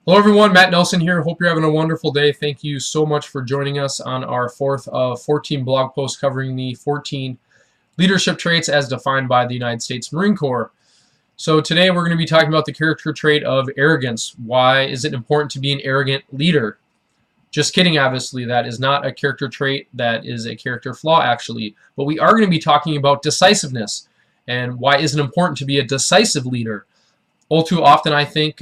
Hello everyone, Matt Nelson here. Hope you're having a wonderful day. Thank you so much for joining us on our fourth of 14 blog posts covering the 14 leadership traits as defined by the United States Marine Corps. So today we're going to be talking about the character trait of arrogance. Why is it important to be an arrogant leader? Just kidding, obviously. That is not a character trait. That is a character flaw, actually. But we are going to be talking about decisiveness and why is it important to be a decisive leader. All too often, I think,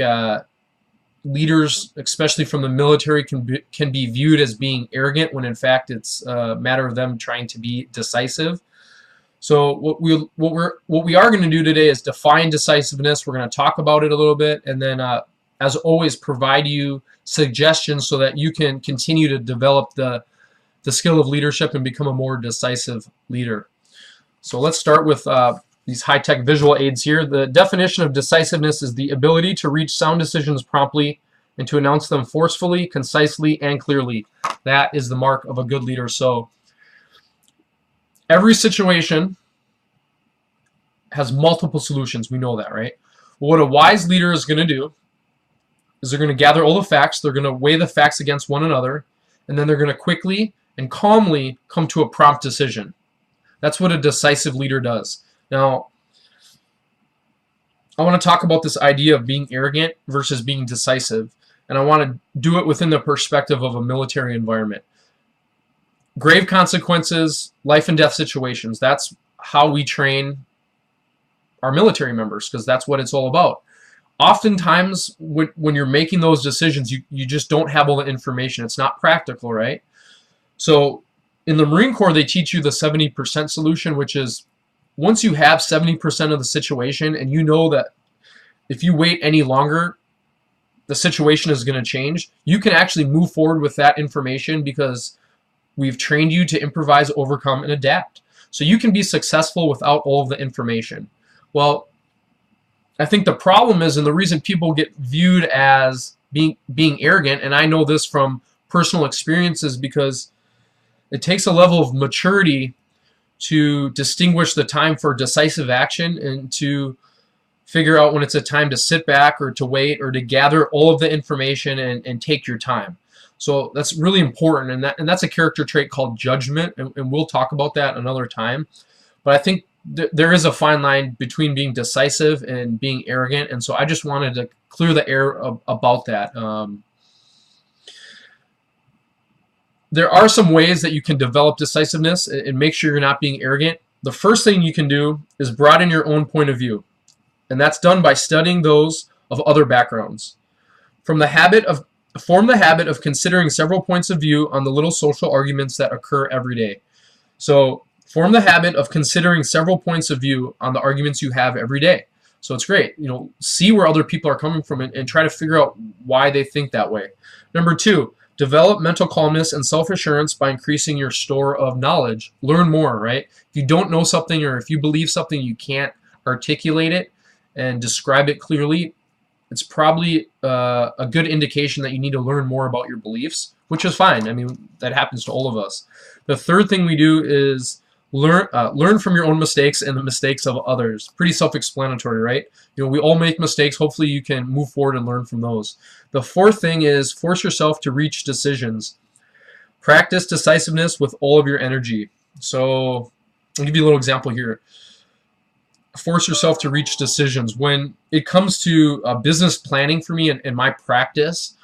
leaders, especially from the military, can be viewed as being arrogant when in fact it's a matter of them trying to be decisive. So what we are going to do today is define decisiveness. We're going to talk about it a little bit, and then as always, provide you suggestions so that you can continue to develop the skill of leadership and become a more decisive leader. So let's start with these high-tech visual aids here. The definition of decisiveness is the ability to reach sound decisions promptly and to announce them forcefully, concisely, and clearly. That is the mark of a good leader. So every situation has multiple solutions. We know that, right? Well, what a wise leader is going to do is they're going to gather all the facts, they're going to weigh the facts against one another, and then they're going to quickly and calmly come to a prompt decision. That's what a decisive leader does. Now, I want to talk about this idea of being arrogant versus being decisive, and I want to do it within the perspective of a military environment. Grave consequences, life and death situations, that's how we train our military members, because that's what it's all about. Oftentimes, when you're making those decisions, you just don't have all the information. It's not practical, right? So in the Marine Corps, they teach you the 70% solution, which is once you have 70% of the situation and you know that if you wait any longer, the situation is going to change, you can actually move forward with that information because we've trained you to improvise, overcome, and adapt. So you can be successful without all of the information. Well, I think the problem is, and the reason people get viewed as being arrogant, and I know this from personal experiences, because it takes a level of maturity to distinguish the time for decisive action and to figure out when it's a time to sit back or to wait or to gather all of the information and take your time. So that's really important, and that's a character trait called judgment, and we'll talk about that another time. But I think there is a fine line between being decisive and being arrogant, and so I just wanted to clear the air about that. There are some ways that you can develop decisiveness and make sure you're not being arrogant. The first thing you can do is broaden your own point of view, and that's done by studying those of other backgrounds. Form the habit of considering several points of view on the little social arguments that occur every day. So form the habit of considering several points of view on the arguments you have every day. So it's great, see where other people are coming from and try to figure out why they think that way. Number two, develop mental calmness and self-assurance by increasing your store of knowledge. Learn more, right? If you don't know something, or if you believe something, you can't articulate it and describe it clearly, it's probably a good indication that you need to learn more about your beliefs, which is fine. I mean, that happens to all of us. The third thing we do is learn from your own mistakes and the mistakes of others. Pretty self-explanatory, right? We all make mistakes. Hopefully you can move forward and learn from those. The fourth thing is force yourself to reach decisions. Practice decisiveness with all of your energy. So I'll give you a little example here. Force yourself to reach decisions. When it comes to business planning for me and my practice,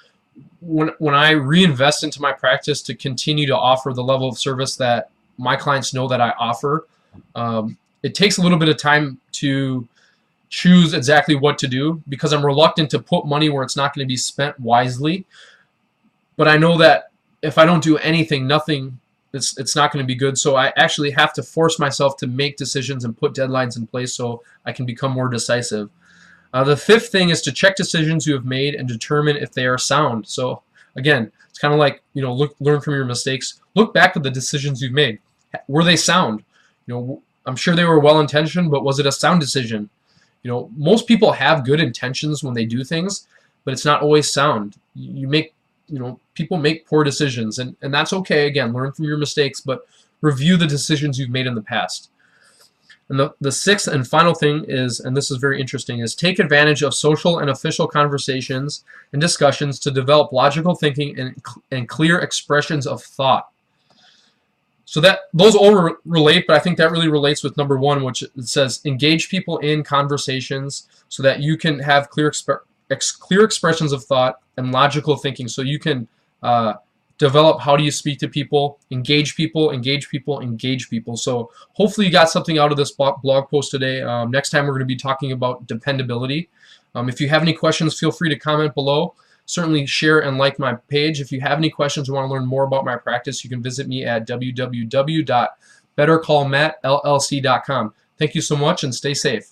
when I reinvest into my practice to continue to offer the level of service that my clients know that I offer, it takes a little bit of time to choose exactly what to do because I'm reluctant to put money where it's not going to be spent wisely. But I know that if I don't do anything, it's not going to be good. So I actually have to force myself to make decisions and put deadlines in place so I can become more decisive. The fifth thing is to check decisions you have made and determine if they are sound. So again, it's kind of like, learn from your mistakes. Look back at the decisions you've made. Were they sound? I'm sure they were well-intentioned, but was it a sound decision? Most people have good intentions when they do things, but it's not always sound. People make poor decisions, and that's okay. Again, learn from your mistakes, but review the decisions you've made in the past. And the sixth and final thing is, and this is very interesting, is take advantage of social and official conversations and discussions to develop logical thinking and clear expressions of thought. So that those all relate, but I think that really relates with number one, which it says engage people in conversations so that you can have clear expressions of thought and logical thinking. So you can develop how do you speak to people, engage people, engage people, engage people. So hopefully you got something out of this blog post today. Next time we're going to be talking about dependability. If you have any questions, feel free to comment below. Certainly share and like my page. If you have any questions or want to learn more about my practice, you can visit me at www.bettercallmattllc.com. Thank you so much and stay safe.